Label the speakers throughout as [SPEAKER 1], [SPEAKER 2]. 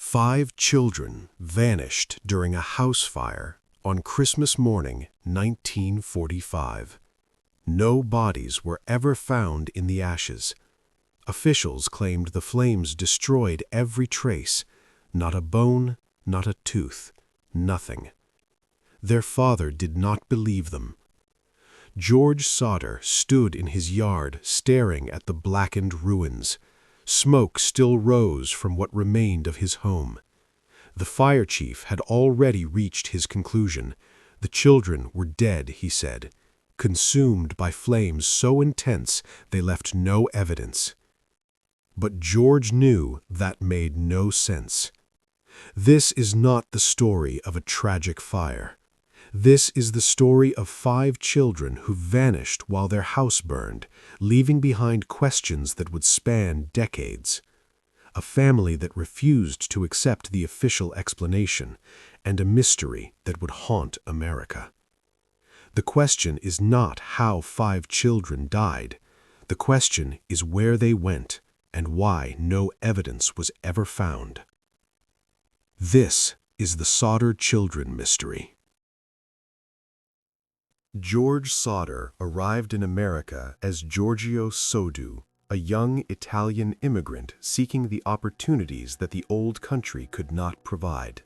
[SPEAKER 1] 5 children vanished during a house fire on Christmas morning, 1945. No bodies were ever found in the ashes. Officials claimed the flames destroyed every trace, not a bone, not a tooth, nothing. Their father did not believe them. George Sodder stood in his yard staring at the blackened ruins. Smoke still rose from what remained of his home. The fire chief had already reached his conclusion. The children were dead, he said, consumed by flames so intense they left no evidence. But George knew that made no sense. This is not the story of a tragic fire. This is the story of 5 children who vanished while their house burned, leaving behind questions that would span decades. A family that refused to accept the official explanation, and a mystery that would haunt America. The question is not how 5 children died. The question is where they went and why no evidence was ever found. This is the Sodder children mystery. George Sodder arrived in America as Giorgio Soddu, a young Italian immigrant seeking the opportunities that the old country could not provide.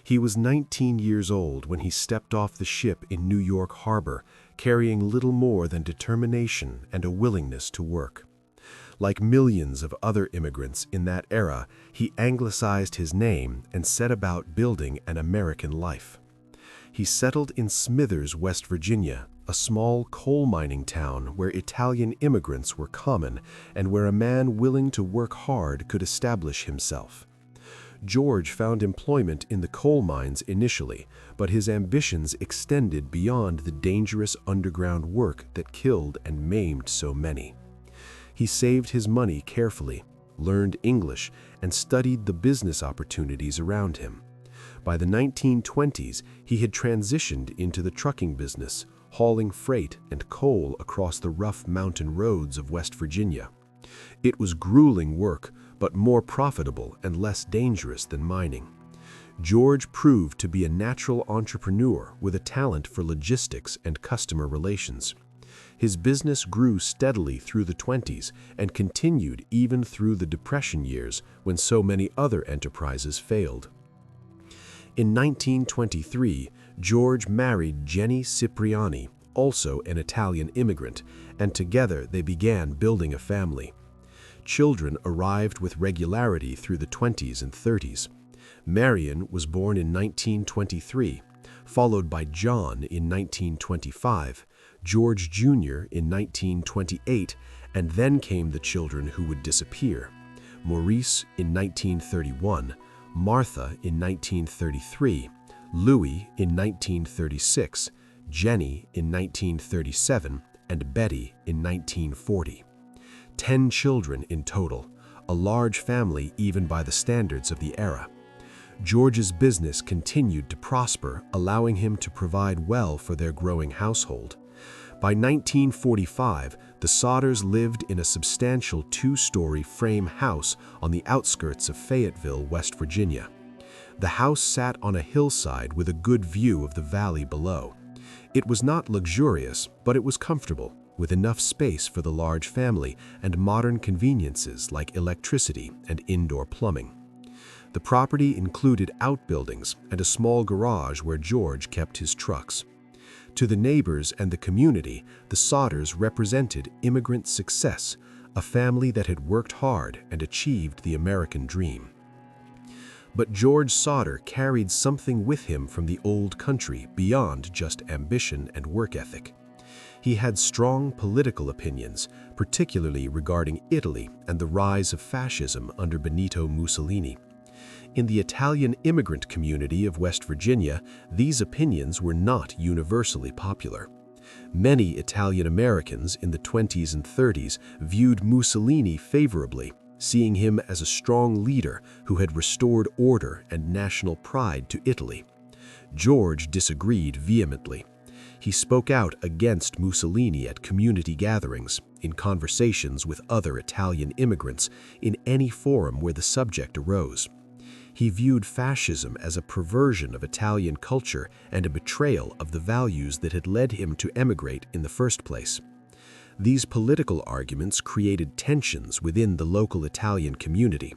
[SPEAKER 1] He was 19 years old when he stepped off the ship in New York Harbor, carrying little more than determination and a willingness to work. Like millions of other immigrants in that era, he anglicized his name and set about building an American life. He settled in Smithers, West Virginia, a small coal mining town where Italian immigrants were common and where a man willing to work hard could establish himself. George found employment in the coal mines initially, but his ambitions extended beyond the dangerous underground work that killed and maimed so many. He saved his money carefully, learned English, and studied the business opportunities around him. By the 1920s, he had transitioned into the trucking business, hauling freight and coal across the rough mountain roads of West Virginia. It was grueling work, but more profitable and less dangerous than mining. George proved to be a natural entrepreneur with a talent for logistics and customer relations. His business grew steadily through the 20s and continued even through the Depression years when so many other enterprises failed. In 1923, George married Jenny Cipriani, also an Italian immigrant, and together they began building a family. Children arrived with regularity through the 20s and 30s. Marion was born in 1923, followed by John in 1925, George Jr. in 1928, and then came the children who would disappear: Maurice in 1931, Martha in 1933, Louis in 1936, Jenny in 1937, and Betty in 1940. 10 children in total, a large family even by the standards of the era. George's business continued to prosper, allowing him to provide well for their growing household. By 1945, the Sodders lived in a substantial 2-story frame house on the outskirts of Fayetteville, West Virginia. The house sat on a hillside with a good view of the valley below. It was not luxurious, but it was comfortable, with enough space for the large family and modern conveniences like electricity and indoor plumbing. The property included outbuildings and a small garage where George kept his trucks. To the neighbors and the community, the Sodders represented immigrant success, a family that had worked hard and achieved the American dream. But George Sodder carried something with him from the old country beyond just ambition and work ethic. He had strong political opinions, particularly regarding Italy and the rise of fascism under Benito Mussolini. In the Italian immigrant community of West Virginia, these opinions were not universally popular. Many Italian Americans in the 20s and 30s viewed Mussolini favorably, seeing him as a strong leader who had restored order and national pride to Italy. George disagreed vehemently. He spoke out against Mussolini at community gatherings, in conversations with other Italian immigrants, in any forum where the subject arose. He viewed fascism as a perversion of Italian culture and a betrayal of the values that had led him to emigrate in the first place. These political arguments created tensions within the local Italian community.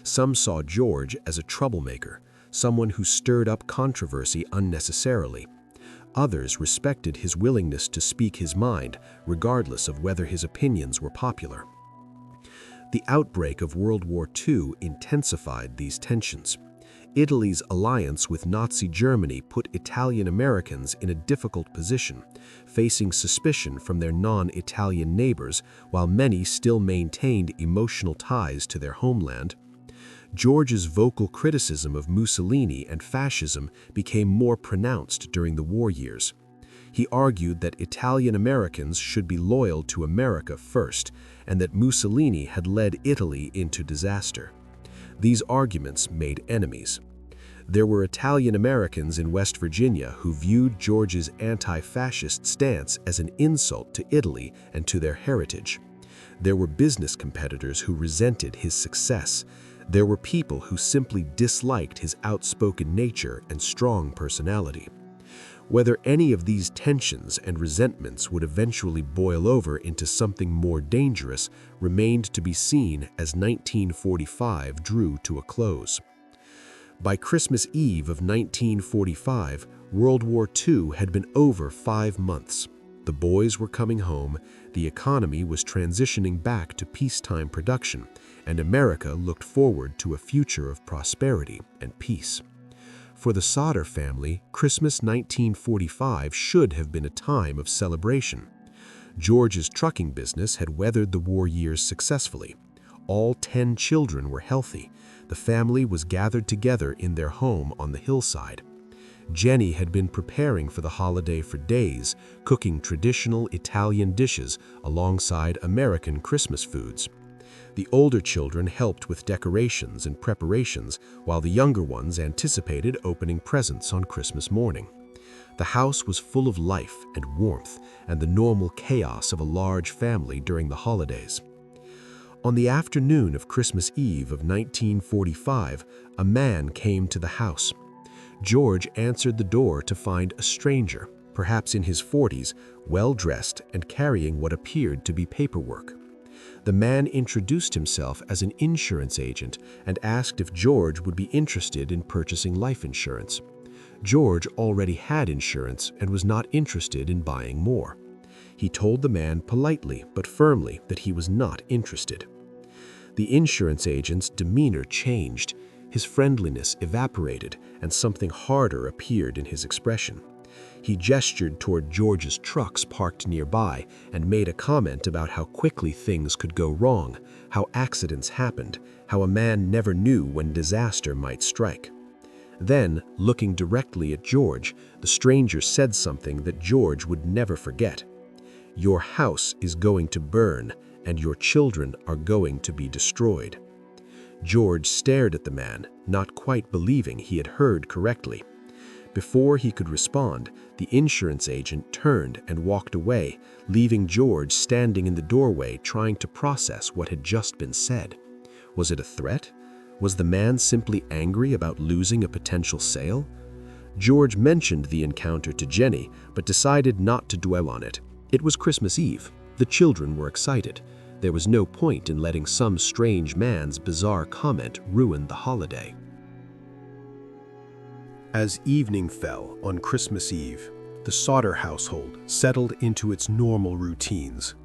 [SPEAKER 1] Some saw George as a troublemaker, someone who stirred up controversy unnecessarily. Others respected his willingness to speak his mind, regardless of whether his opinions were popular. The outbreak of World War II intensified these tensions. Italy's alliance with Nazi Germany put Italian Americans in a difficult position, facing suspicion from their non-Italian neighbors, while many still maintained emotional ties to their homeland. George's vocal criticism of Mussolini and fascism became more pronounced during the war years. He argued that Italian Americans should be loyal to America first, and that Mussolini had led Italy into disaster. These arguments made enemies. There were Italian Americans in West Virginia who viewed George's anti-fascist stance as an insult to Italy and to their heritage. There were business competitors who resented his success. There were people who simply disliked his outspoken nature and strong personality. Whether any of these tensions and resentments would eventually boil over into something more dangerous remained to be seen as 1945 drew to a close. By Christmas Eve of 1945, World War II had been over 5 months. The boys were coming home, the economy was transitioning back to peacetime production, and America looked forward to a future of prosperity and peace. For the Sodder family, Christmas 1945 should have been a time of celebration. George's trucking business had weathered the war years successfully. All 10 children were healthy. The family was gathered together in their home on the hillside. Jenny had been preparing for the holiday for days, cooking traditional Italian dishes alongside American Christmas foods. The older children helped with decorations and preparations, while the younger ones anticipated opening presents on Christmas morning. The house was full of life and warmth and the normal chaos of a large family during the holidays. On the afternoon of Christmas Eve of 1945, a man came to the house. George answered the door to find a stranger, perhaps in his 40s, well-dressed and carrying what appeared to be paperwork. The man introduced himself as an insurance agent and asked if George would be interested in purchasing life insurance. George already had insurance and was not interested in buying more. He told the man politely but firmly that he was not interested. The insurance agent's demeanor changed. His friendliness evaporated, and something harder appeared in his expression. He gestured toward George's trucks parked nearby and made a comment about how quickly things could go wrong, how accidents happened, how a man never knew when disaster might strike. Then, looking directly at George, the stranger said something that George would never forget. "Your house is going to burn, and your children are going to be destroyed." George stared at the man, not quite believing he had heard correctly. Before he could respond, the insurance agent turned and walked away, leaving George standing in the doorway trying to process what had just been said. Was it a threat? Was the man simply angry about losing a potential sale? George mentioned the encounter to Jenny, but decided not to dwell on it. It was Christmas Eve. The children were excited. There was no point in letting some strange man's bizarre comment ruin the holiday. As evening fell on Christmas Eve, the Sodder household settled into its normal routines.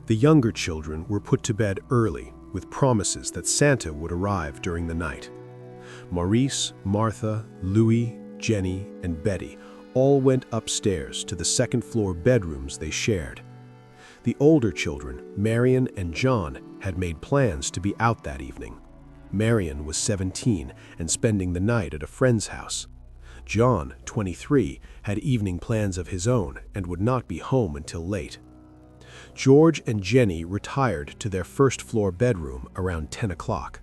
[SPEAKER 1] The younger children were put to bed early with promises that Santa would arrive during the night. Maurice, Martha, Louis, Jenny, and Betty all went upstairs to the second-floor bedrooms they shared. The older children, Marion and John, had made plans to be out that evening. Marion was 17 and spending the night at a friend's house. John, 23, had evening plans of his own and would not be home until late. George and Jenny retired to their first-floor bedroom around 10 o'clock.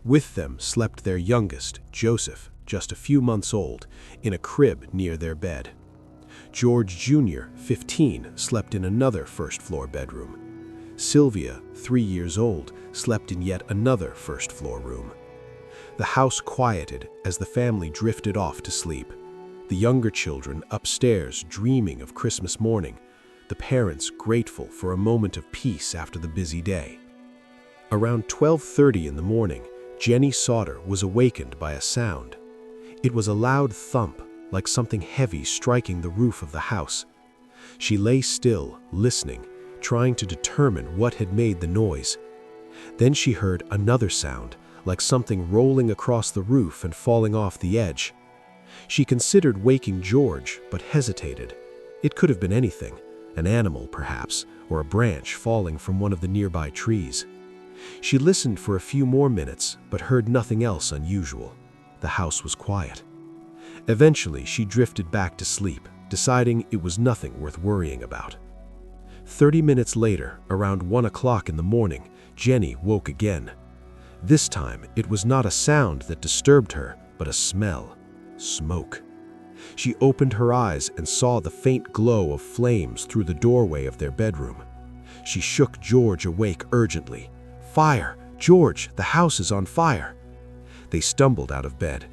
[SPEAKER 1] With them slept their youngest, Joseph, just a few months old, in a crib near their bed. George Jr., 15, slept in another first-floor bedroom. Sylvia, 3 years old, slept in yet another first-floor room. The house quieted as the family drifted off to sleep. The younger children upstairs dreaming of Christmas morning, the parents grateful for a moment of peace after the busy day. Around 12:30 in the morning, Jenny Sodder was awakened by a sound. It was a loud thump, like something heavy striking the roof of the house. She lay still, listening, trying to determine what had made the noise. Then she heard another sound, like something rolling across the roof and falling off the edge. She considered waking George, but hesitated. It could have been anything, an animal perhaps, or a branch falling from one of the nearby trees. She listened for a few more minutes, but heard nothing else unusual. The house was quiet. Eventually, she drifted back to sleep, deciding it was nothing worth worrying about. 30 minutes later, around 1 o'clock in the morning, Jenny woke again. This time, it was not a sound that disturbed her, but a smell. Smoke. She opened her eyes and saw the faint glow of flames through the doorway of their bedroom. She shook George awake urgently. "Fire! George, the house is on fire!" They stumbled out of bed.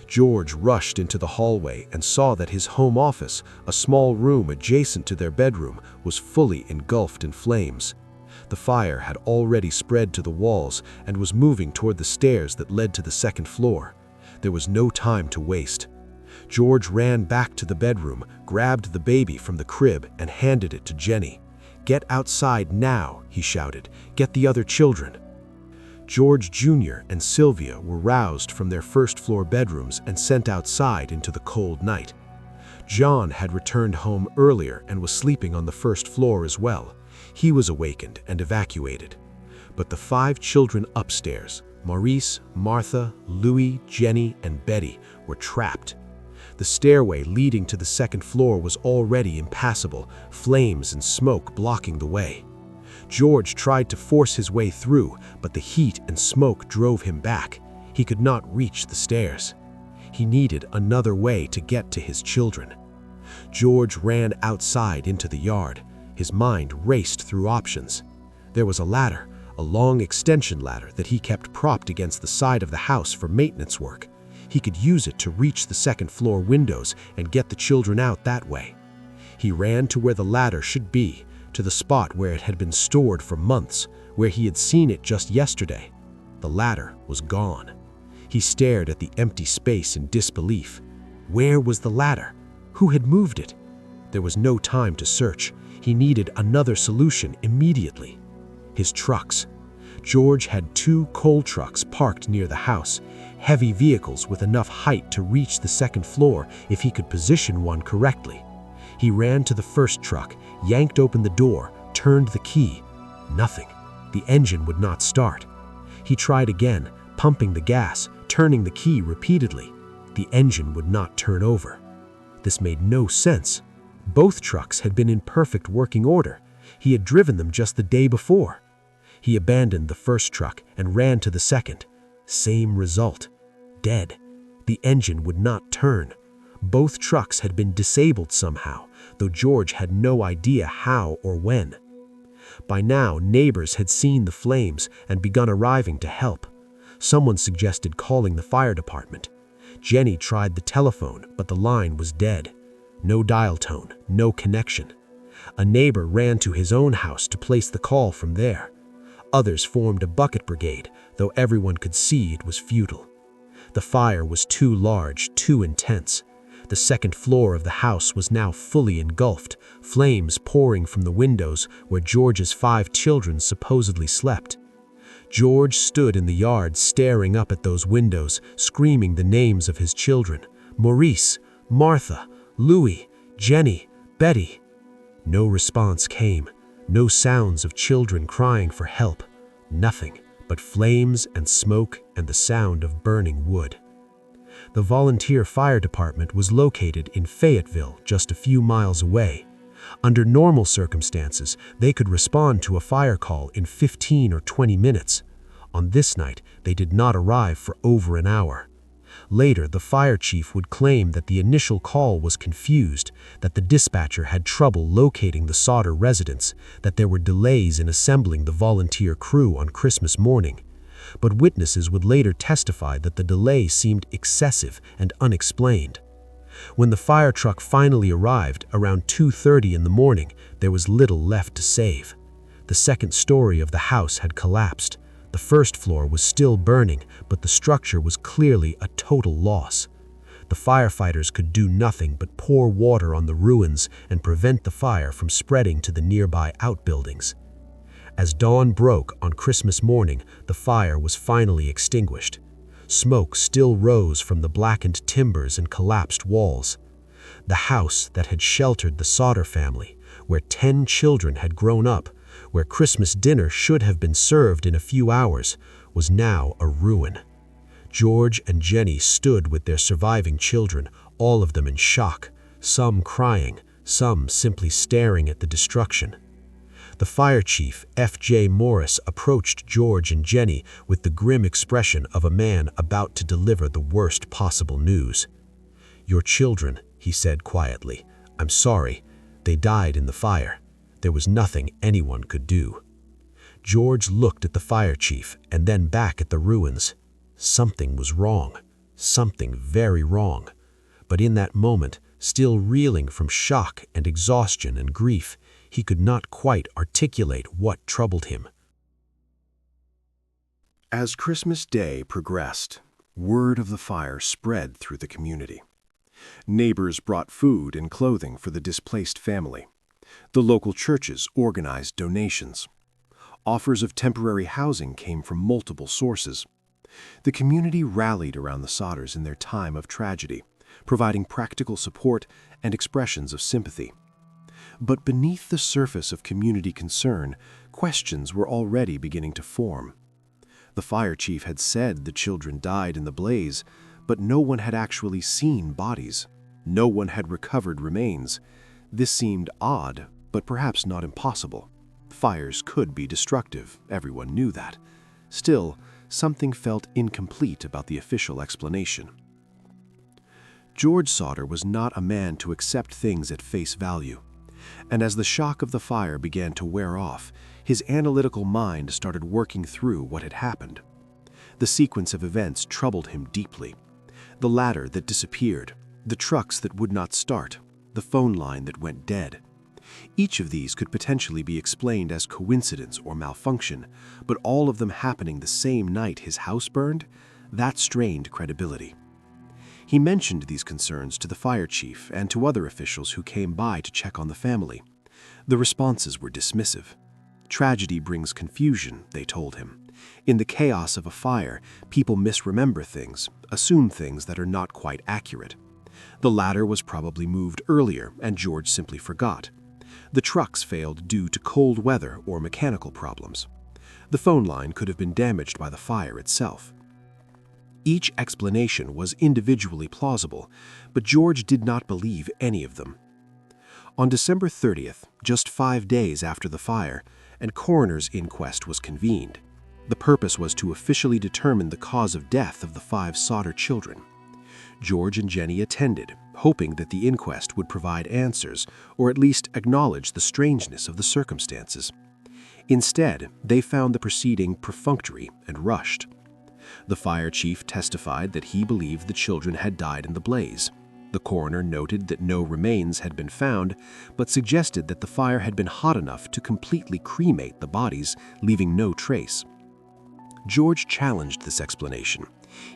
[SPEAKER 1] George rushed into the hallway and saw that his home office, a small room adjacent to their bedroom, was fully engulfed in flames. The fire had already spread to the walls and was moving toward the stairs that led to the second floor. There was no time to waste. George ran back to the bedroom, grabbed the baby from the crib, and handed it to Jenny. "Get outside now," he shouted. "Get the other children." George Jr. and Sylvia were roused from their first-floor bedrooms and sent outside into the cold night. John had returned home earlier and was sleeping on the first floor as well. He was awakened and evacuated. But the 5 children upstairs, Maurice, Martha, Louis, Jenny, and Betty, were trapped. The stairway leading to the second floor was already impassable, flames and smoke blocking the way. George tried to force his way through, but the heat and smoke drove him back. He could not reach the stairs. He needed another way to get to his children. George ran outside into the yard. His mind raced through options. There was a ladder, a long extension ladder that he kept propped against the side of the house for maintenance work. He could use it to reach the second-floor windows and get the children out that way. He ran to where the ladder should be, to the spot where it had been stored for months, where he had seen it just yesterday. The ladder was gone. He stared at the empty space in disbelief. Where was the ladder? Who had moved it? There was no time to search. He needed another solution immediately. His trucks. George had 2 coal trucks parked near the house, heavy vehicles with enough height to reach the second floor if he could position one correctly. He ran to the first truck, yanked open the door, turned the key. Nothing. The engine would not start. He tried again, pumping the gas, turning the key repeatedly. The engine would not turn over. This made no sense. Both trucks had been in perfect working order. He had driven them just the day before. He abandoned the first truck and ran to the second. Same result. Dead. The engine would not turn. Both trucks had been disabled somehow, though George had no idea how or when. By now, neighbors had seen the flames and begun arriving to help. Someone suggested calling the fire department. Jenny tried the telephone, but the line was dead. No dial tone, no connection. A neighbor ran to his own house to place the call from there. Others formed a bucket brigade, though everyone could see it was futile. The fire was too large, too intense. The second floor of the house was now fully engulfed, flames pouring from the windows where George's 5 children supposedly slept. George stood in the yard staring up at those windows, screaming the names of his children: Maurice, Martha, Louis, Jenny, Betty. No response came, no sounds of children crying for help, nothing but flames and smoke and the sound of burning wood. The volunteer fire department was located in Fayetteville, just a few miles away. Under normal circumstances, they could respond to a fire call in 15 or 20 minutes. On this night, they did not arrive for over an hour. Later, the fire chief would claim that the initial call was confused, that the dispatcher had trouble locating the Sodder residence, that there were delays in assembling the volunteer crew on Christmas morning.
[SPEAKER 2] but witnesses would later testify that the delay seemed excessive and unexplained. When the fire truck finally arrived around 2:30 in the morning, there was little left to save. The second story of the house had collapsed. The first floor was still burning, but the structure was clearly a total loss. The firefighters could do nothing but pour water on the ruins and prevent the fire from spreading to the nearby outbuildings. As dawn broke on Christmas morning, the fire was finally extinguished. Smoke still rose from the blackened timbers and collapsed walls. The house that had sheltered the Sodder family, where 10 children had grown up, where Christmas dinner should have been served in a few hours, was now a ruin. George and Jenny stood with their surviving children, all of them in shock, some crying, some simply staring at the destruction. The fire chief, F.J. Morris, approached George and Jenny with the grim expression of a man about to deliver the worst possible news. "Your children," he said quietly. "I'm sorry. They died in the fire. There was nothing anyone could do." George looked at the fire chief and then back at the ruins. Something was wrong. Something very wrong. But in that moment, still reeling from shock and exhaustion and grief, he could not quite articulate what troubled him.
[SPEAKER 1] As Christmas Day progressed, word of the fire spread through the community. Neighbors brought food and clothing for the displaced family. The local churches organized donations. Offers of temporary housing came from multiple sources. The community rallied around the Sodders in their time of tragedy, providing practical support and expressions of sympathy. But beneath the surface of community concern, questions were already beginning to form. The fire chief had said the children died in the blaze, but no one had actually seen bodies. No one had recovered remains. This seemed odd, but perhaps not impossible. Fires could be destructive, everyone knew that. Still, something felt incomplete about the official explanation. George Sodder was not a man to accept things at face value. And as the shock of the fire began to wear off, his analytical mind started working through what had happened. The sequence of events troubled him deeply. The ladder that disappeared, the trucks that would not start, the phone line that went dead. Each of these could potentially be explained as coincidence or malfunction, but all of them happening the same night his house burned, that strained credibility. He mentioned these concerns to the fire chief and to other officials who came by to check on the family. The responses were dismissive. Tragedy brings confusion, they told him. In the chaos of a fire, people misremember things, assume things that are not quite accurate. The ladder was probably moved earlier, and George simply forgot. The trucks failed due to cold weather or mechanical problems. The phone line could have been damaged by the fire itself. Each explanation was individually plausible, but George did not believe any of them. On December 30th, just 5 days after the fire, a coroner's inquest was convened. The purpose was to officially determine the cause of death of the 5 Sodder children. George and Jenny attended, hoping that the inquest would provide answers or at least acknowledge the strangeness of the circumstances. Instead, they found the proceeding perfunctory and rushed. The fire chief testified that he believed the children had died in the blaze. The coroner noted that no remains had been found, but suggested that the fire had been hot enough to completely cremate the bodies, leaving no trace. George challenged this explanation.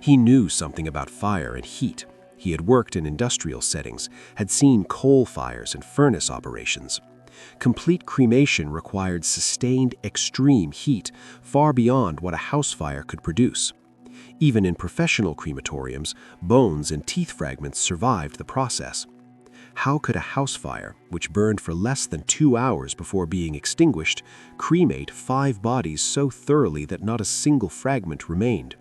[SPEAKER 1] He knew something about fire and heat. He had worked in industrial settings, had seen coal fires and furnace operations. Complete cremation required sustained, extreme heat, far beyond what a house fire could produce. Even in professional crematoriums, bones and teeth fragments survived the process. How could a house fire, which burned for less than 2 hours before being extinguished, cremate 5 bodies so thoroughly that not a single fragment remained?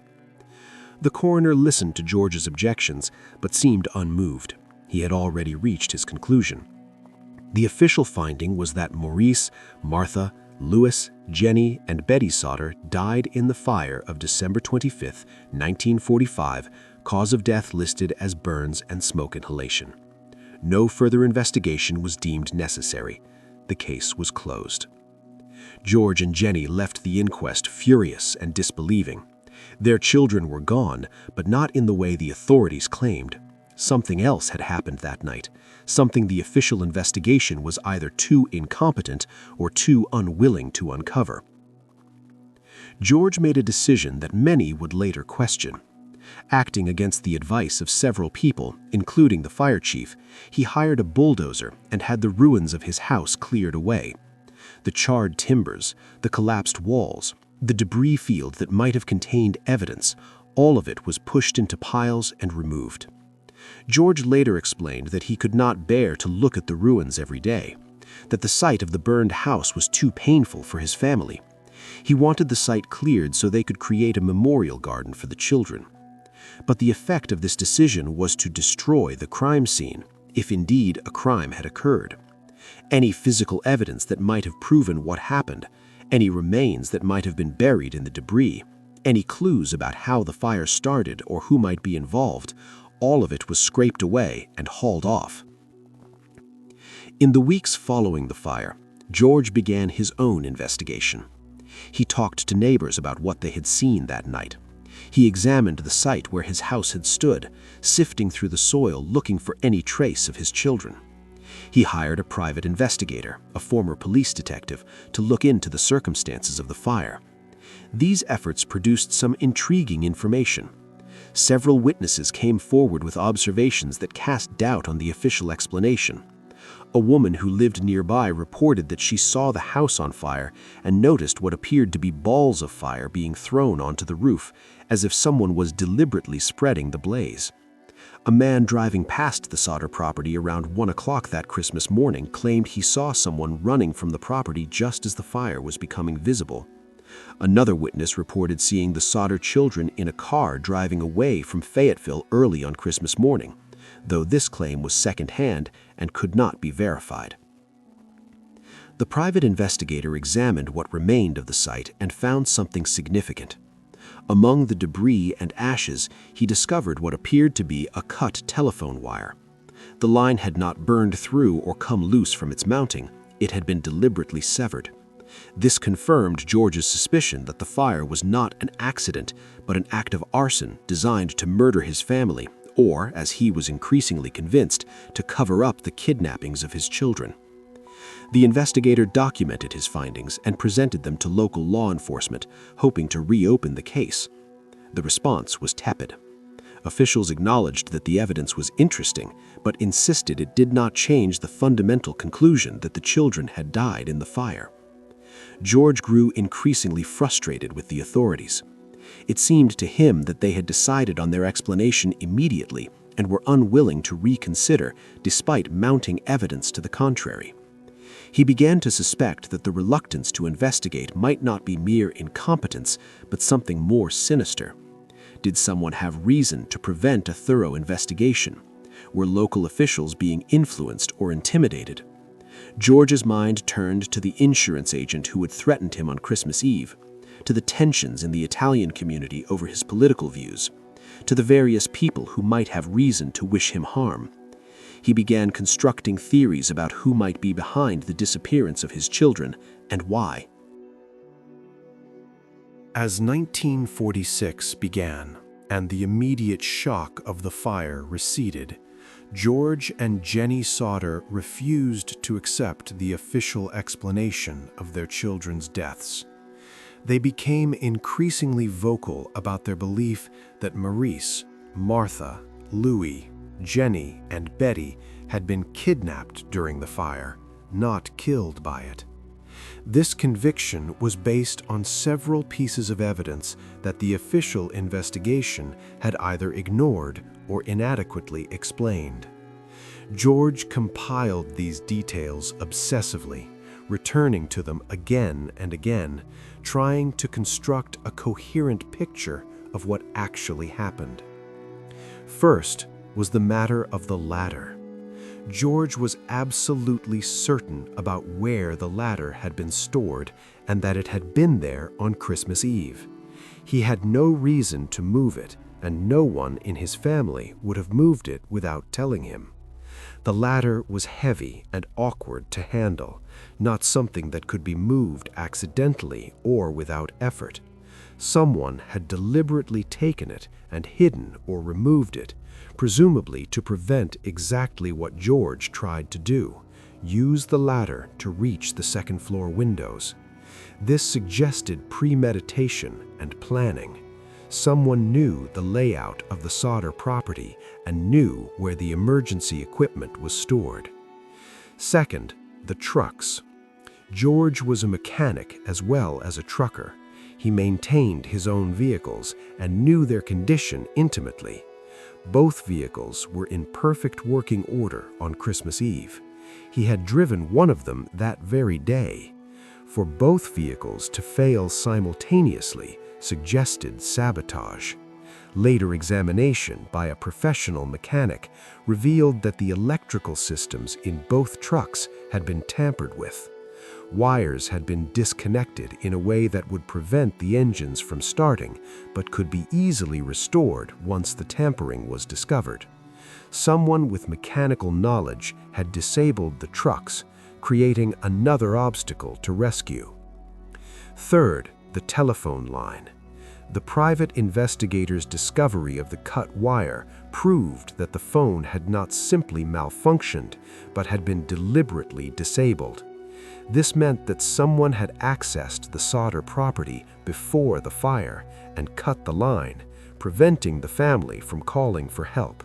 [SPEAKER 1] The coroner listened to George's objections, but seemed unmoved. He had already reached his conclusion. The official finding was that Maurice, Martha, Louis, Jenny, and Betty Sodder died in the fire of December 25, 1945, cause of death listed as burns and smoke inhalation. No further investigation was deemed necessary. The case was closed. George and Jenny left the inquest furious and disbelieving.
[SPEAKER 2] Their children were gone, but not in the way the authorities claimed. Something else had happened that night, something the official investigation was either too incompetent or too unwilling to uncover. George made a decision that many would later question. Acting against the advice of several people, including the fire chief, he hired a bulldozer and had the ruins of his house cleared away. The charred timbers, the collapsed walls, the debris field that might have contained evidence, all of it was pushed into piles and removed. George later explained that he could not bear to look at the ruins every day, that the sight of the burned house was too painful for his family. He wanted the site cleared so they could create a memorial garden for the children. But the effect of this decision was to destroy the crime scene, if indeed a crime had occurred. Any physical evidence that might have proven what happened, any remains that might have been buried in the debris, any clues about how the fire started or who might be involved, all of it was scraped away and hauled off. In the weeks following the fire, George began his own investigation. He talked to neighbors about what they had seen that night. He examined the site where his house had stood, sifting through the soil looking for any trace of his children. He hired a private investigator, a former police detective, to look into the circumstances of the fire. These efforts produced some intriguing information. Several witnesses came forward with observations that cast doubt on the official explanation. A woman who lived nearby reported that she saw the house on fire and noticed what appeared to be balls of fire being thrown onto the roof, as if someone was deliberately spreading the blaze. A man driving past the Sodder property around 1 o'clock that Christmas morning claimed he saw someone running from the property just as the fire was becoming visible. Another witness reported seeing the Sodder children in a car driving away from Fayetteville early on Christmas morning, though this claim was second-hand and could not be verified. The private investigator examined what remained of the site and found something significant. Among the debris and ashes, he discovered what appeared to be a cut telephone wire. The line had not burned through or come loose from its mounting, it had been deliberately severed. This confirmed George's suspicion that the fire was not an accident, but an act of arson designed to murder his family, or, as he was increasingly convinced, to cover up the kidnappings of his children. The investigator documented his findings and presented them to local law enforcement, hoping to reopen the case. The response was tepid. Officials acknowledged that the evidence was interesting, but insisted it did not change the fundamental conclusion that the children had died in the fire. George grew increasingly frustrated with the authorities. It seemed to him that they had decided on their explanation immediately and were unwilling to reconsider, despite mounting evidence to the contrary. He began to suspect that the reluctance to investigate might not be mere incompetence, but something more sinister. Did someone have reason to prevent a thorough investigation? Were local officials being influenced or intimidated? George's mind turned to the insurance agent who had threatened him on Christmas Eve, to the tensions in the Italian community over his political views, to the various people who might have reason to wish him harm. He began constructing theories about who might be behind the disappearance of his children and why.
[SPEAKER 1] As 1946 began and the immediate shock of the fire receded, George and Jenny Sodder refused to accept the official explanation of their children's deaths. They became increasingly vocal about their belief that Maurice, Martha, Louis, Jenny, and Betty had been kidnapped during the fire, not killed by it. This conviction was based on several pieces of evidence that the official investigation had either ignored or inadequately explained. George compiled these details obsessively, returning to them again and again, trying to construct a coherent picture of what actually happened. First was the matter of the ladder. George was absolutely certain about where the ladder had been stored and that it had been there on Christmas Eve. He had no reason to move it, and no one in his family would have moved it without telling him. The ladder was heavy and awkward to handle, not something that could be moved accidentally or without effort. Someone had deliberately taken it and hidden or removed it, presumably to prevent exactly what George tried to do: use the ladder to reach the second-floor windows. This suggested premeditation and planning. Someone knew the layout of the Sodder property and knew where the emergency equipment was stored. Second, the trucks. George was a mechanic as well as a trucker. He maintained his own vehicles and knew their condition intimately. Both vehicles were in perfect working order on Christmas Eve. He had driven one of them that very day. For both vehicles to fail simultaneously suggested sabotage. Later examination by a professional mechanic revealed that the electrical systems in both trucks had been tampered with. Wires had been disconnected in a way that would prevent the engines from starting, but could be easily restored once the tampering was discovered. Someone with mechanical knowledge had disabled the trucks, creating another obstacle to rescue. Third, the telephone line. The private investigator's discovery of the cut wire proved that the phone had not simply malfunctioned, but had been deliberately disabled. This meant that someone had accessed the Sodder property before the fire and cut the line, preventing the family from calling for help.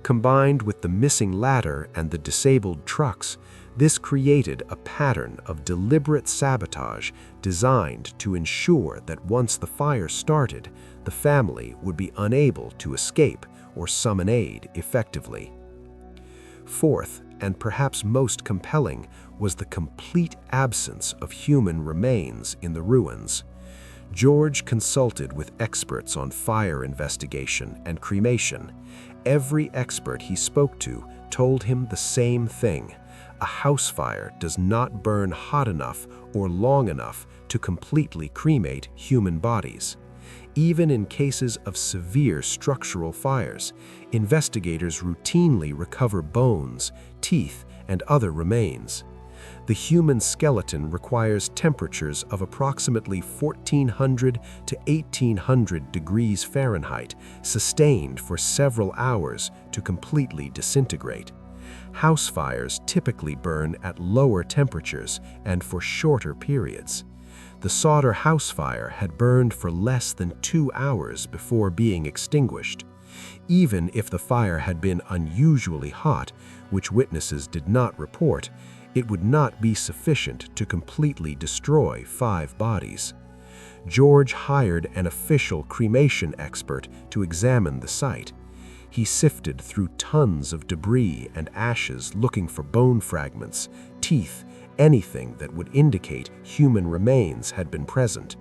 [SPEAKER 1] Combined with the missing ladder and the disabled trucks, this created a pattern of deliberate sabotage designed to ensure that once the fire started, the family would be unable to escape or summon aid effectively. Fourth, and perhaps most compelling, was the complete absence of human remains in the ruins. George consulted with experts on fire investigation and cremation. Every expert he spoke to told him the same thing: a house fire does not burn hot enough or long enough to completely cremate human bodies. Even in cases of severe structural fires, investigators routinely recover bones, teeth, and other remains. The human skeleton requires temperatures of approximately 1400 to 1800 degrees Fahrenheit, sustained for several hours to completely disintegrate. House fires typically burn at lower temperatures and for shorter periods. The Sodder house fire had burned for less than 2 hours before being extinguished. Even if the fire had been unusually hot, which witnesses did not report, it would not be sufficient to completely destroy 5 bodies. George hired an official cremation expert to examine the site. He sifted through tons of debris and ashes looking for bone fragments, teeth, anything that would indicate human remains had been present.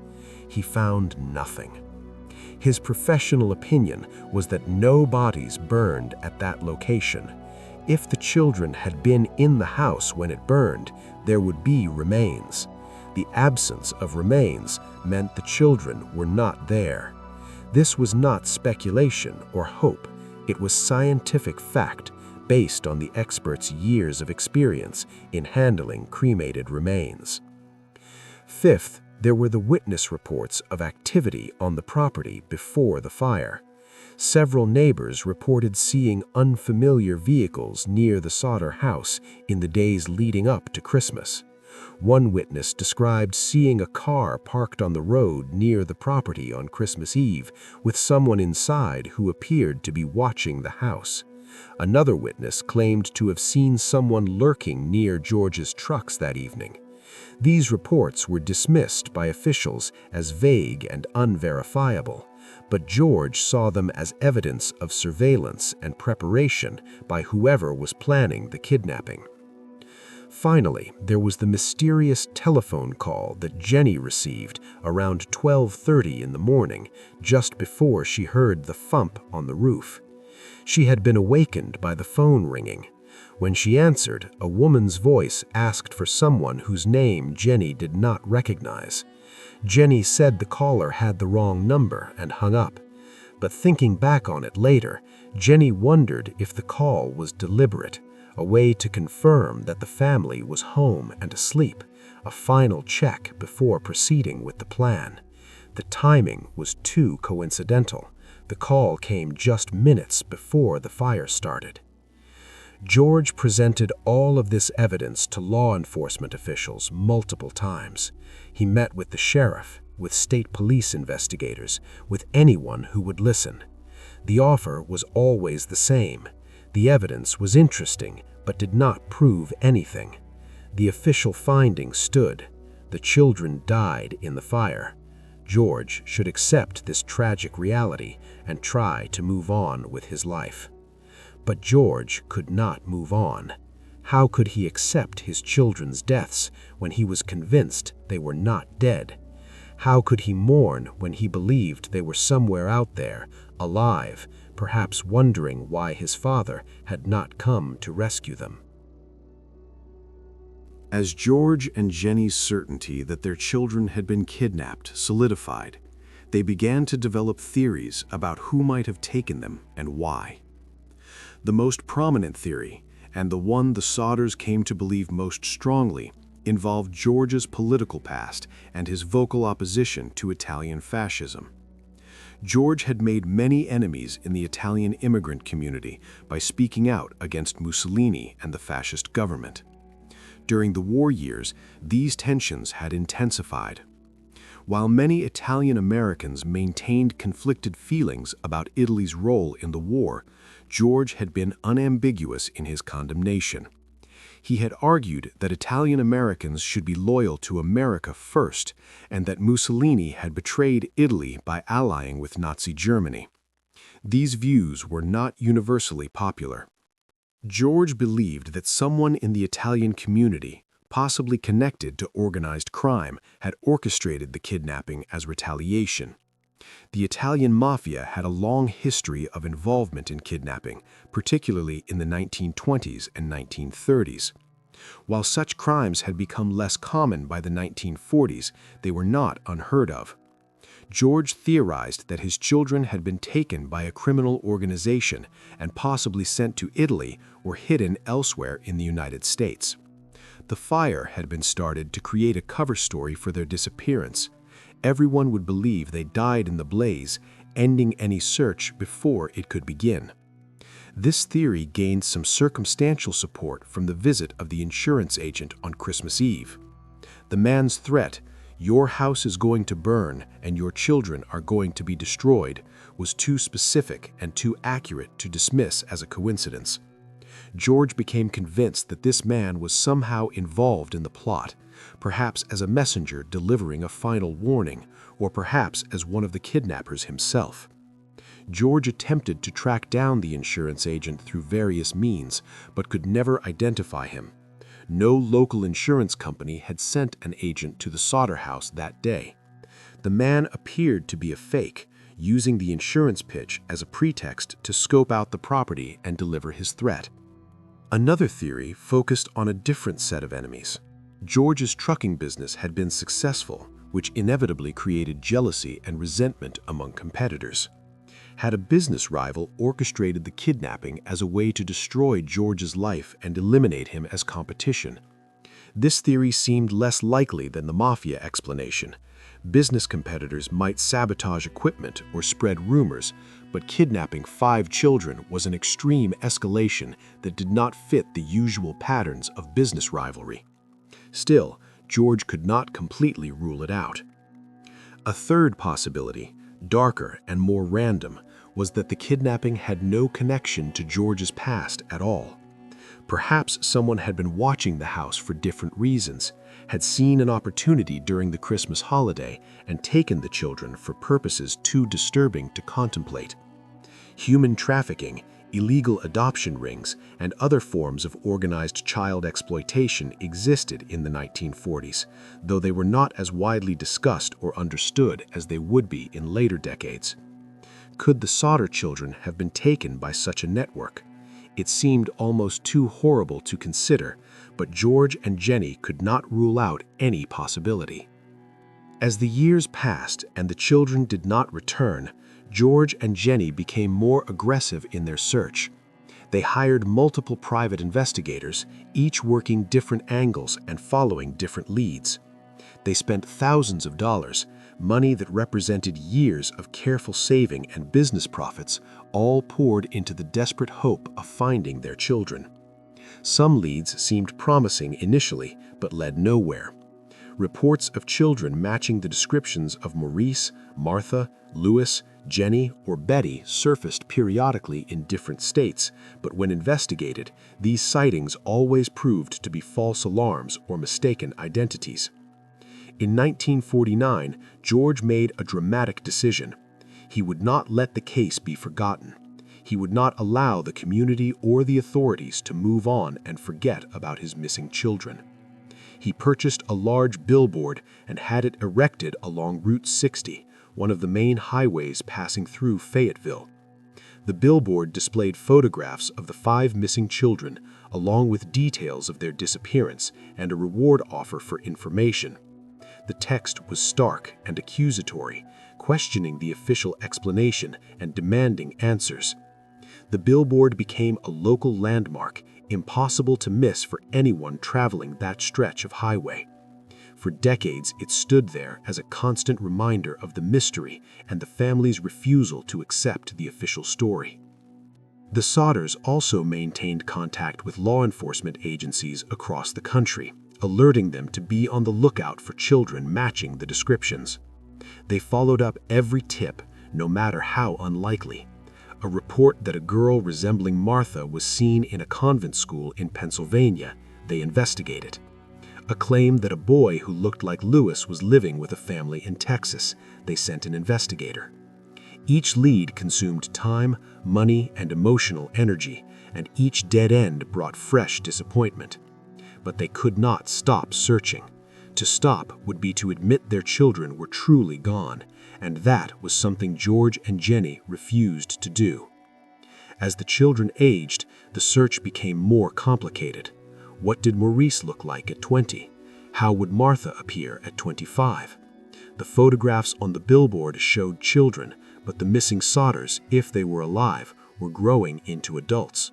[SPEAKER 1] He found nothing. His professional opinion was that no bodies burned at that location. If the children had been in the house when it burned, there would be remains. The absence of remains meant the children were not there. This was not speculation or hope. It was scientific fact based on the expert's years of experience in handling cremated remains. Fifth, there were the witness reports of activity on the property before the fire. Several neighbors reported seeing unfamiliar vehicles near the Sodder house in the days leading up to Christmas. One witness described seeing a car parked on the road near the property on Christmas Eve with someone inside who appeared to be watching the house. Another witness claimed to have seen someone lurking near George's trucks that evening. These reports were dismissed by officials as vague and unverifiable, but George saw them as evidence of surveillance and preparation by whoever was planning the kidnapping. Finally, there was the mysterious telephone call that Jenny received around 12:30 in the morning, just before she heard the thump on the roof. She had been awakened by the phone ringing. When she answered, a woman's voice asked for someone whose name Jenny did not recognize. Jenny said the caller had the wrong number and hung up. But thinking back on it later, Jenny wondered if the call was deliberate, a way to confirm that the family was home and asleep, a final check before proceeding with the plan.
[SPEAKER 2] The timing was too coincidental. The call came just minutes before the fire started. George presented all of this evidence to law enforcement officials multiple times. He met with the sheriff, with state police investigators, with anyone who would listen. The offer was always the same. The evidence was interesting, but did not prove anything. The official findings stood. The children died in the fire. George should accept this tragic reality and try to move on with his life. But George could not move on. How could he accept his children's deaths when he was convinced they were not dead? How could he mourn when he believed they were somewhere out there, alive, perhaps wondering why his father had not come to rescue them?
[SPEAKER 1] As George and Jenny's certainty that their children had been kidnapped solidified, they began to develop theories about who might have taken them and why. The most prominent theory, and the one the Sodders came to believe most strongly, involved George's political past and his vocal opposition to Italian fascism. George had made many enemies in the Italian immigrant community by speaking out against Mussolini and the fascist government. During the war years, these tensions had intensified. While many Italian Americans maintained conflicted feelings about Italy's role in the war, George had been unambiguous in his condemnation. He had argued that Italian Americans should be loyal to America first, and that Mussolini had betrayed Italy by allying with Nazi Germany. These views were not universally popular. George believed that someone in the Italian community, possibly connected to organized crime, had orchestrated the kidnapping as retaliation. The Italian mafia had a long history of involvement in kidnapping, particularly in the 1920s and 1930s. While such crimes had become less common by the 1940s, they were not unheard of. George theorized that his children had been taken by a criminal organization and possibly sent to Italy or hidden elsewhere in the United States. The fire had been started to create a cover story for their disappearance. Everyone would believe they died in the blaze, ending any search before it could begin. This theory gained some circumstantial support from the visit of the insurance agent on Christmas Eve. The man's threat, "Your house is going to burn and your children are going to be destroyed," was too specific and too accurate to dismiss as a coincidence. George became convinced that this man was somehow involved in the plot, perhaps as a messenger delivering a final warning, or perhaps as one of the kidnappers himself. George attempted to track down the insurance agent through various means, but could never identify him. No local insurance company had sent an agent to the Sodder house that day. The man appeared to be a fake, using the insurance pitch as a pretext to scope out the property and deliver his threat. Another theory focused on a different set of enemies. George's trucking business had been successful, which inevitably created jealousy and resentment among competitors. Had a business rival orchestrated the kidnapping as a way to destroy George's life and eliminate him as competition? This theory seemed less likely than the mafia explanation. Business competitors might sabotage equipment or spread rumors, but kidnapping 5 children was an extreme escalation that did not fit the usual patterns of business rivalry. Still, George could not completely rule it out. A third possibility, darker and more random, was that the kidnapping had no connection to George's past at all. Perhaps someone had been watching the house for different reasons, had seen an opportunity during the Christmas holiday and taken the children for purposes too disturbing to contemplate. Human trafficking, illegal adoption rings, and other forms of organized child exploitation existed in the 1940s, though they were not as widely discussed or understood as they would be in later decades. Could the Sodder children have been taken by such a network? It seemed almost too horrible to consider, but George and Jenny could not rule out any possibility. As the years passed and the children did not return, George and Jenny became more aggressive in their search. They hired multiple private investigators, each working different angles and following different leads. They spent thousands of dollars,
[SPEAKER 2] money that represented years of careful saving and business profits, all poured into the desperate hope of finding their children. Some leads seemed promising initially, but led nowhere. Reports of children matching the descriptions of Maurice, Martha, Louis, Jenny, or Betty surfaced periodically in different states, but when investigated, these sightings always proved to be false alarms or mistaken identities. In 1949, George made a dramatic decision. He would not let the case be forgotten. He would not allow the community or the authorities to move on and forget about his missing children. He purchased a large billboard and had it erected along Route 60, one of the main highways passing through Fayetteville. The billboard displayed photographs of the 5 missing children, along with details of their disappearance and a reward offer for information. The text was stark and accusatory, questioning the official explanation and demanding answers. The billboard became a local landmark, impossible to miss for anyone traveling that stretch of highway. For decades, it stood there as a constant reminder of the mystery and the family's refusal to accept the official story. The Sodders also maintained contact with law enforcement agencies across the country, alerting them to be on the lookout for children matching the descriptions. They followed up every tip, no matter how unlikely. A report that a girl resembling Martha was seen in a convent school in Pennsylvania, they investigated. A claim that a boy who looked like Louis was living with a family in Texas, they sent an investigator. Each lead consumed time, money, and emotional energy, and each dead end brought fresh disappointment. But they could not stop searching. To stop would be to admit their children were truly gone, and that was something George and Jenny refused to do. As the children aged, the search became more complicated. What did Maurice look like at 20? How would Martha appear at 25? The photographs on the billboard showed children, but the missing Sodders, if they were alive, were growing into adults.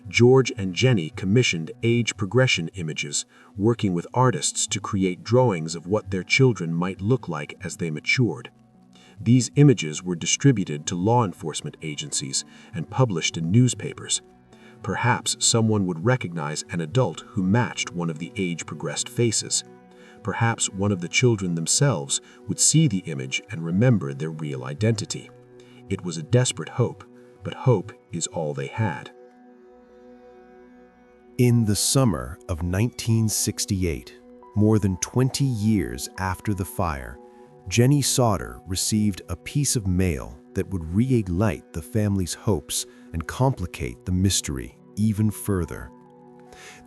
[SPEAKER 2] George and Jenny commissioned age progression images, working with artists to create drawings of what their children might look like as they matured. These images were distributed to law enforcement agencies and published in newspapers. Perhaps someone would recognize an adult who matched one of the age-progressed faces. Perhaps one of the children themselves would see the image and remember their real identity. It was a desperate hope, but hope is all they had.
[SPEAKER 1] In the summer of 1968, more than 20 years after the fire, Jenny Sodder received a piece of mail that would reignite the family's hopes and complicate the mystery even further.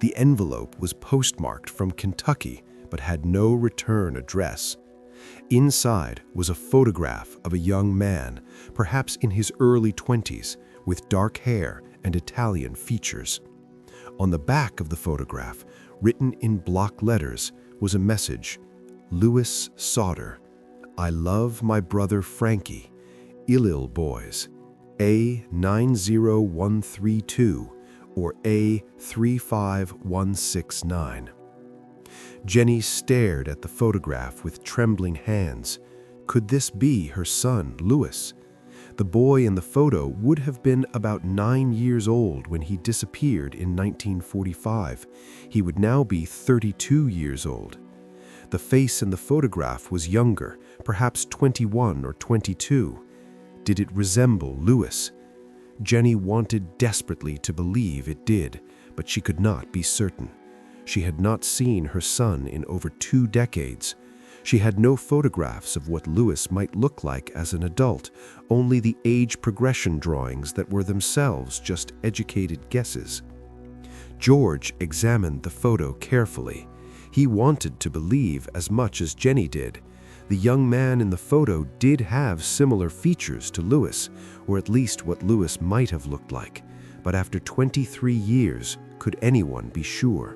[SPEAKER 1] The envelope was postmarked from Kentucky but had no return address. Inside was a photograph of a young man, perhaps in his early 20s, with dark hair and Italian features. On the back of the photograph, written in block letters, was a message: Louis Sodder, I love my brother Frankie, Illil boys, A90132 or A35169. Jenny stared at the photograph with trembling hands. Could this be her son, Louis? The boy in the photo would have been about 9 years old when he disappeared in 1945. He would now be 32 years old. The face in the photograph was younger, perhaps 21 or 22. Did it resemble Louis? Jenny wanted desperately to believe it did, but she could not be certain. She had not seen her son in over 2 decades. She had no photographs of what Louis might look like as an adult, only the age progression drawings that were themselves just educated guesses. George examined the photo carefully. He wanted to believe as much as Jenny did. The young man in the photo did have similar features to Louis, or at least what Louis might have looked like. But after 23 years, could anyone be sure?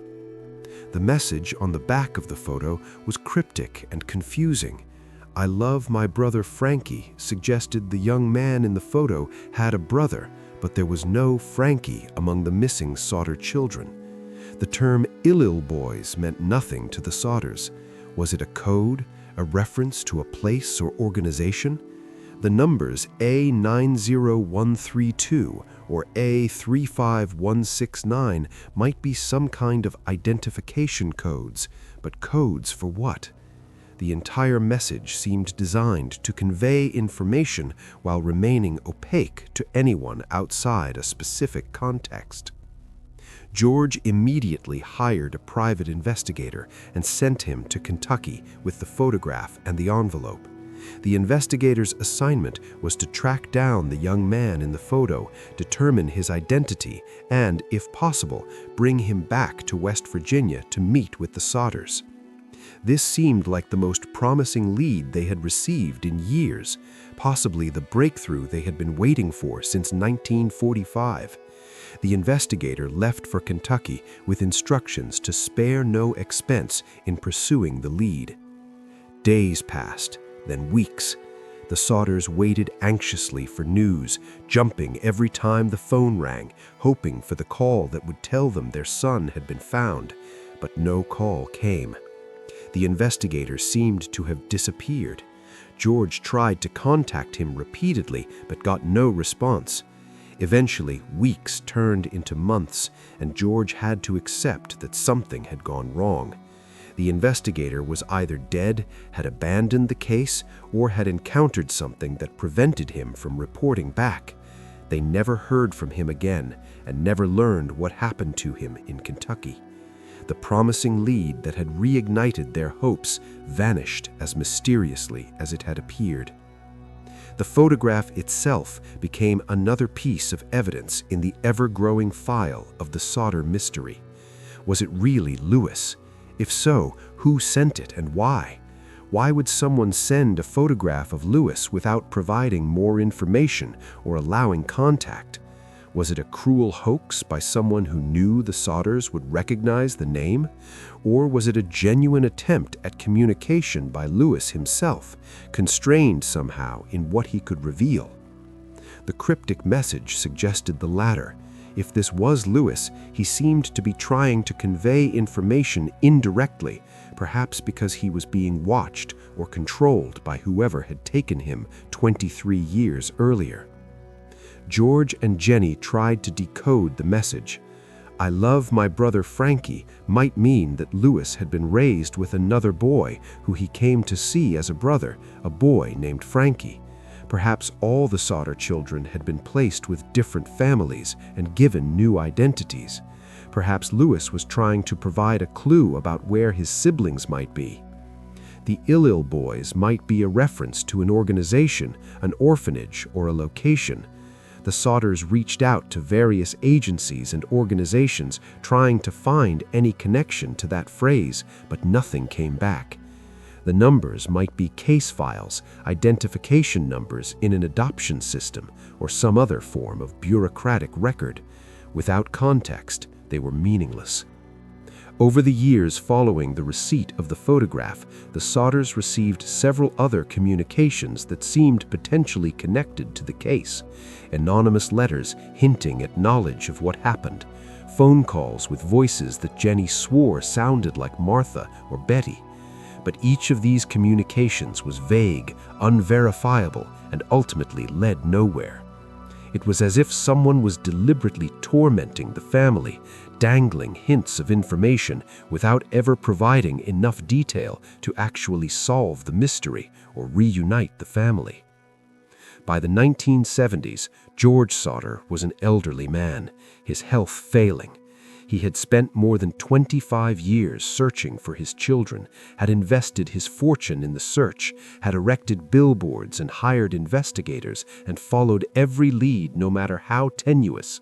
[SPEAKER 1] The message on the back of the photo was cryptic and confusing. I love my brother Frankie suggested the young man in the photo had a brother, but there was no Frankie among the missing Sodder children. The term Illil boys meant nothing to the Sodders. Was it a code, a reference to a place or organization? The numbers A90132 or A35169 might be some kind of identification codes, but codes for what? The entire message seemed designed to convey information while remaining opaque to anyone outside a specific context. George immediately hired a private investigator and sent him to Kentucky with the photograph and the envelope. The investigator's assignment was to track down the young man in the photo, determine his identity, and, if possible, bring him back to West Virginia to meet with the Sodders. This seemed like the most promising lead they had received in years, possibly the breakthrough they had been waiting for since 1945. The investigator left for Kentucky with instructions to spare no expense in pursuing the lead. Days passed, then weeks. The Sodders waited anxiously for news, jumping every time the phone rang, hoping for the call that would tell them their son had been found, but no call came. The investigator seemed to have disappeared. George tried to contact him repeatedly, but got no response. Eventually, weeks turned into months, and George had to accept that something had gone wrong. The investigator was either dead, had abandoned the case, or had encountered something that prevented him from reporting back. They never heard from him again and never learned what happened to him in Kentucky. The promising lead that had reignited their hopes vanished as mysteriously as it had appeared. The photograph itself became another piece of evidence in the ever-growing file of the Sodder mystery. Was it really Lewis? If so, who sent it and why? Why would someone send a photograph of Lewis without providing more information or allowing contact? Was it a cruel hoax by someone who knew the Sodders would recognize the name? Or was it a genuine attempt at communication by Lewis himself, constrained somehow in what he could reveal? The cryptic message suggested the latter. If this was Lewis, he seemed to be trying to convey information indirectly, perhaps because he was being watched or controlled by whoever had taken him 23 years earlier. George and Jenny tried to decode the message. "I love my brother Frankie" might mean that Lewis had been raised with another boy who he came to see as a brother, a boy named Frankie. Perhaps all the Sodder children had been placed with different families and given new identities. Perhaps Lewis was trying to provide a clue about where his siblings might be. The Ill Boys might be a reference to an organization, an orphanage, or a location. The Sodders reached out to various agencies and organizations trying to find any connection to that phrase, but nothing came back. The numbers might be case files, identification numbers in an adoption system, or some other form of bureaucratic record. Without context, they were meaningless. Over the years following the receipt of the photograph, the Sodders received several other communications that seemed potentially connected to the case. Anonymous letters hinting at knowledge of what happened. Phone calls with voices that Jenny swore sounded like Martha or Betty. But each of these communications was vague, unverifiable, and ultimately led nowhere. It was as if someone was deliberately tormenting the family, dangling hints of information without ever providing enough detail to actually solve the mystery or reunite the family. By the 1970s, George Sodder was an elderly man, his health failing. He had spent more than 25 years searching for his children, had invested his fortune in the search, had erected billboards and hired investigators, and followed every lead no matter how tenuous.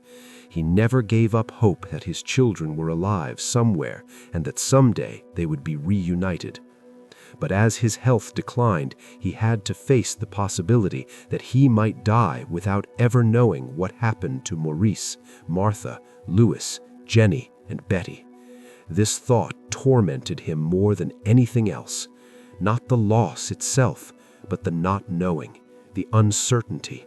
[SPEAKER 1] He never gave up hope that his children were alive somewhere and that someday they would be reunited. But as his health declined, he had to face the possibility that he might die without ever knowing what happened to Maurice, Martha, Lewis, Jenny, and Betty. This thought tormented him more than anything else. Not the loss itself, but the not knowing, the uncertainty,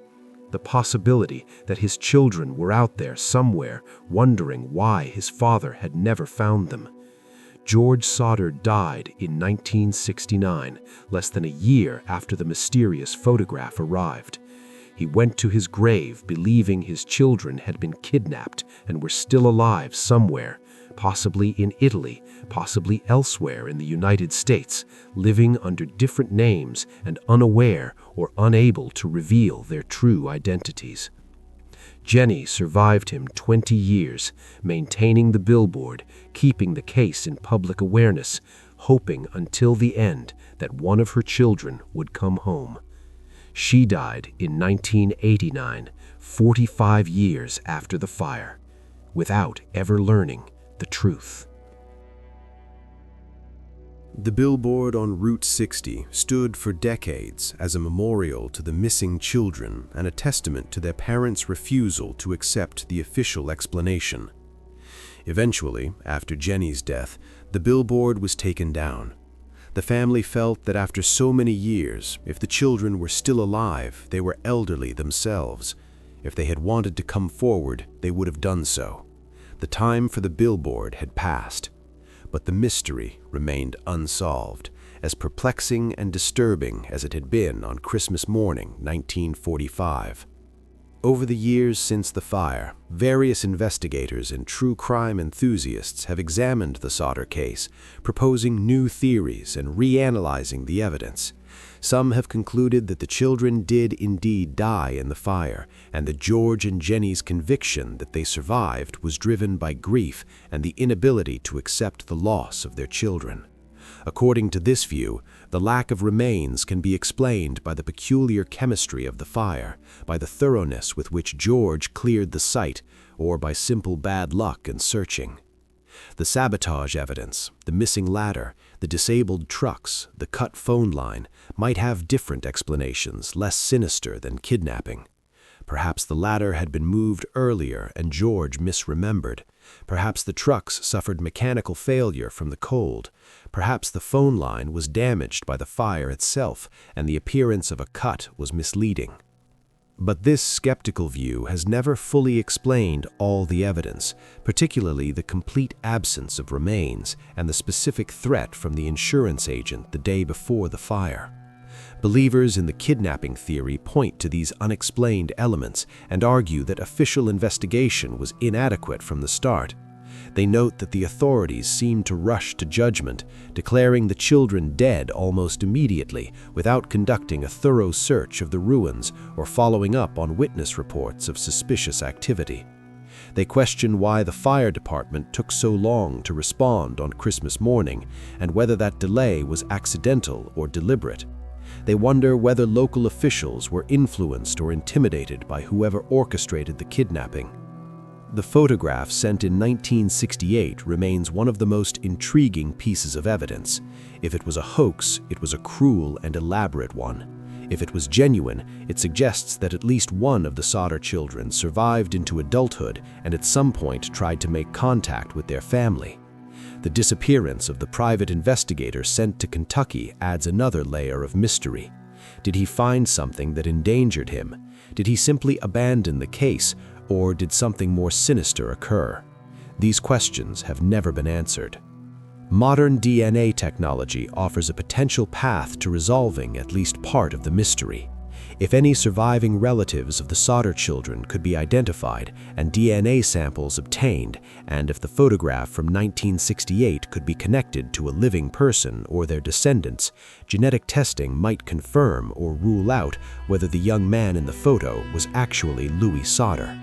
[SPEAKER 1] the possibility that his children were out there somewhere wondering why his father had never found them.
[SPEAKER 2] George Sodder died in 1969, less than a year after the mysterious photograph arrived. He went to his grave believing his children had been kidnapped and were still alive somewhere, possibly in Italy, possibly elsewhere in the United States, living under different names and unaware or unable to reveal their true identities. Jenny survived him 20 years, maintaining the billboard, keeping the case in public awareness, hoping until the end that one of her children would come home. She died in 1989, 45 years after the fire, without ever learning the truth.
[SPEAKER 1] The billboard on Route 60 stood for decades as a memorial to the missing children and a testament to their parents' refusal to accept the official explanation. Eventually, after Jenny's death, the billboard was taken down. The family felt that after so many years, if the children were still alive, they were elderly themselves. If they had wanted to come forward, they would have done so. The time for the billboard had passed. But the mystery remained unsolved, as perplexing and disturbing as it had been on Christmas morning, 1945. Over the years since the fire, various investigators and true crime enthusiasts have examined the Sodder case, proposing new theories and reanalyzing the evidence. Some have concluded that the children did indeed die in the fire, and that George and Jenny's conviction that they survived was driven by grief and the inability to accept the loss of their children. According to this view, the lack of remains can be explained by the peculiar chemistry of the fire, by the thoroughness with which George cleared the site, or by simple bad luck in searching. The sabotage evidence, the missing ladder, the disabled trucks, the cut phone line might have different explanations, less sinister than kidnapping. Perhaps the ladder had been moved earlier and George misremembered. Perhaps the trucks suffered mechanical failure from the cold. Perhaps the phone line was damaged by the fire itself and the appearance of a cut was misleading. But this skeptical view has never fully explained all the evidence, particularly the complete absence of remains and the specific threat from the insurance agent the day before the fire. Believers in the kidnapping theory point to these unexplained elements and argue that official investigation was inadequate from the start. They note that the authorities seemed to rush to judgment, declaring the children dead almost immediately without conducting a thorough search of the ruins or following up on witness reports of suspicious activity. They question why the fire department took so long to respond on Christmas morning and whether that delay was accidental or deliberate. They wonder whether local officials were influenced or intimidated by whoever orchestrated the kidnapping. The photograph sent in 1968 remains one of the most intriguing pieces of evidence. If it was a hoax, it was a cruel and elaborate one. If it was genuine, it suggests that at least one of the Sodder children survived into adulthood and at some point tried to make contact with their family. The disappearance of the private investigator sent to Kentucky adds another layer of mystery. Did he find something that endangered him? Did he simply abandon the case, or did something more sinister occur? These questions have never been answered. Modern DNA technology offers a potential path to resolving at least part of the mystery. If any surviving relatives of the Sodder children could be identified and DNA samples obtained, and if the photograph from 1968 could be connected to a living person or their descendants, genetic testing might confirm or rule out whether the young man in the photo was actually Louis Sodder.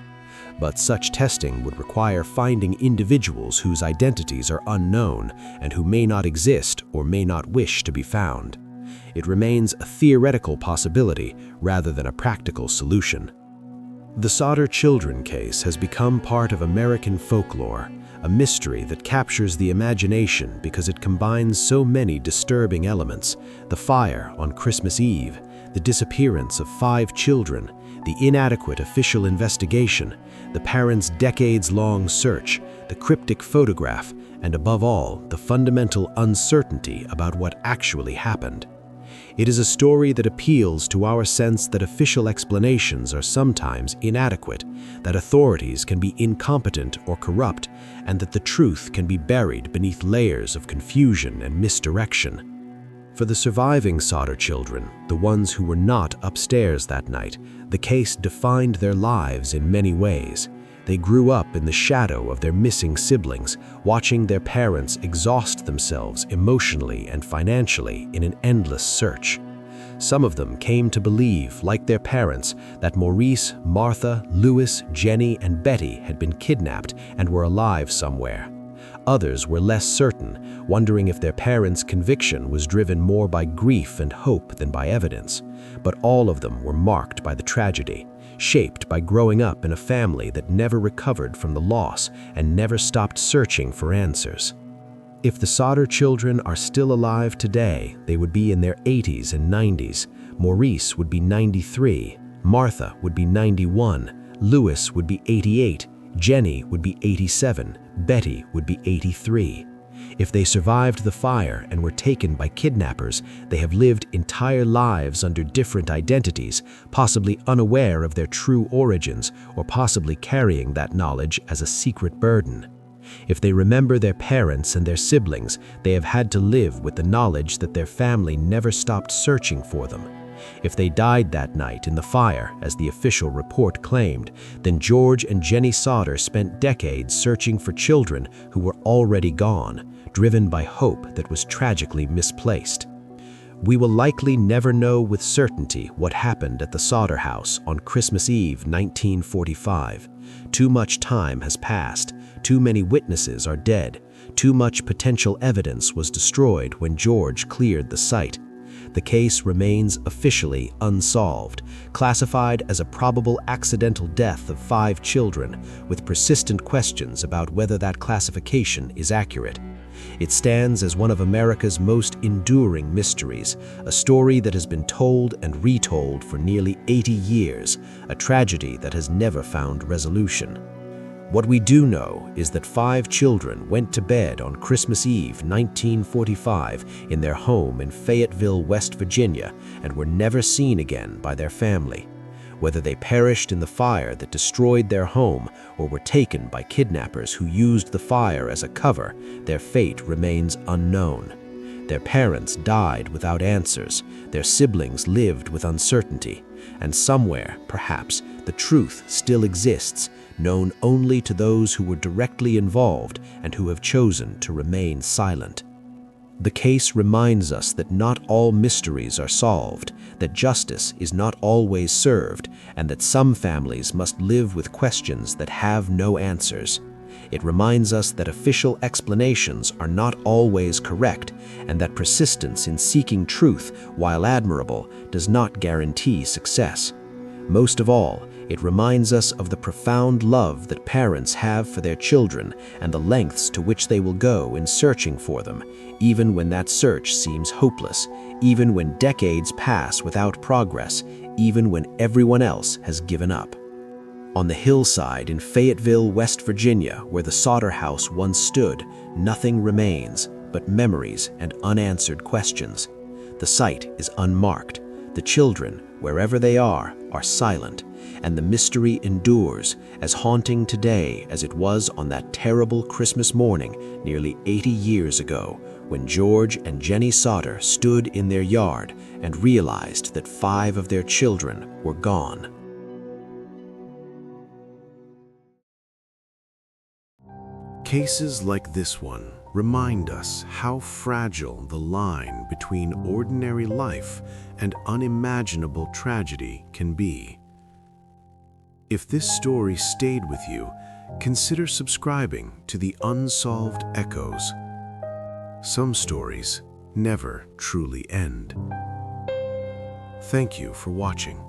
[SPEAKER 1] But such testing would require finding individuals whose identities are unknown and who may not exist or may not wish to be found. It remains a theoretical possibility rather than a practical solution. The Sodder children case has become part of American folklore, a mystery that captures the imagination because it combines so many disturbing elements: the fire on Christmas Eve, the disappearance of 5 children, the inadequate official investigation, the parents' decades-long search, the cryptic photograph, and above all, the fundamental uncertainty about what actually happened.
[SPEAKER 2] It is a story that appeals to our sense that official explanations are sometimes inadequate, that authorities can be incompetent or corrupt, and that the truth can be buried beneath layers of confusion and misdirection. For the surviving Sodder children, the ones who were not upstairs that night, the case defined their lives in many ways. They grew up in the shadow of their missing siblings, watching their parents exhaust themselves emotionally and financially in an endless search. Some of them came to believe, like their parents, that Maurice, Martha, Louis, Jenny, and Betty had been kidnapped and were alive somewhere. Others were less certain, wondering if their parents' conviction was driven more by grief and hope than by evidence. But all of them were marked by the tragedy, shaped by growing up in a family that never recovered from the loss and never stopped searching for answers. If the Sodder children are still alive today, they would be in their 80s and 90s. Maurice would be 93, Martha would be 91, Louis would be 88, Jenny would be 87, Betty would be 83. If they survived the fire and were taken by kidnappers, they have lived entire lives under different identities, possibly unaware of their true origins, or possibly carrying that knowledge as a secret burden. If they remember their parents and their siblings, they have had to live with the knowledge that their family never stopped searching for them. If they died that night in the fire, as the official report claimed, then George and Jenny Sodder spent decades searching for children who were already gone, driven by hope that was tragically misplaced. We will likely never know with certainty what happened at the Sodder house on Christmas Eve 1945. Too much time has passed, too many witnesses are dead, too much potential evidence was destroyed when George cleared the site. The case remains officially unsolved, classified as a probable accidental death of 5 children, with persistent questions about whether that classification is accurate. It stands as one of America's most enduring mysteries, a story that has been told and retold for nearly 80 years, a tragedy that has never found resolution. What we do know is that 5 children went to bed on Christmas Eve 1945 in their home in Fayetteville, West Virginia, and were never seen again by their family. Whether they perished in the fire that destroyed their home or were taken by kidnappers who used the fire as a cover, their fate remains unknown. Their parents died without answers, their siblings lived with uncertainty, and somewhere, perhaps, the truth still exists, known only to those who were directly involved and who have chosen to remain silent. The case reminds us that not all mysteries are solved, that justice is not always served, and that some families must live with questions that have no answers. It reminds us that official explanations are not always correct, and that persistence in seeking truth, while admirable, does not guarantee success. Most of all, it reminds us of the profound love that parents have for their children and the lengths to which they will go in searching for them, even when that search seems hopeless, even when decades pass without progress, even when everyone else has given up. On the hillside in Fayetteville, West Virginia, where the Sodder house once stood, nothing remains but memories and unanswered questions. The site is unmarked. The children, wherever they are silent, and the mystery endures, as haunting today as it was on that terrible Christmas morning nearly 80 years ago, when George and Jenny Sodder stood in their yard and realized that 5 of their children were gone.
[SPEAKER 1] Cases like this one remind us how fragile the line between ordinary life and unimaginable tragedy can be. If this story stayed with you, consider subscribing to the Unsolved Echoes. Some stories never truly end. Thank you for watching.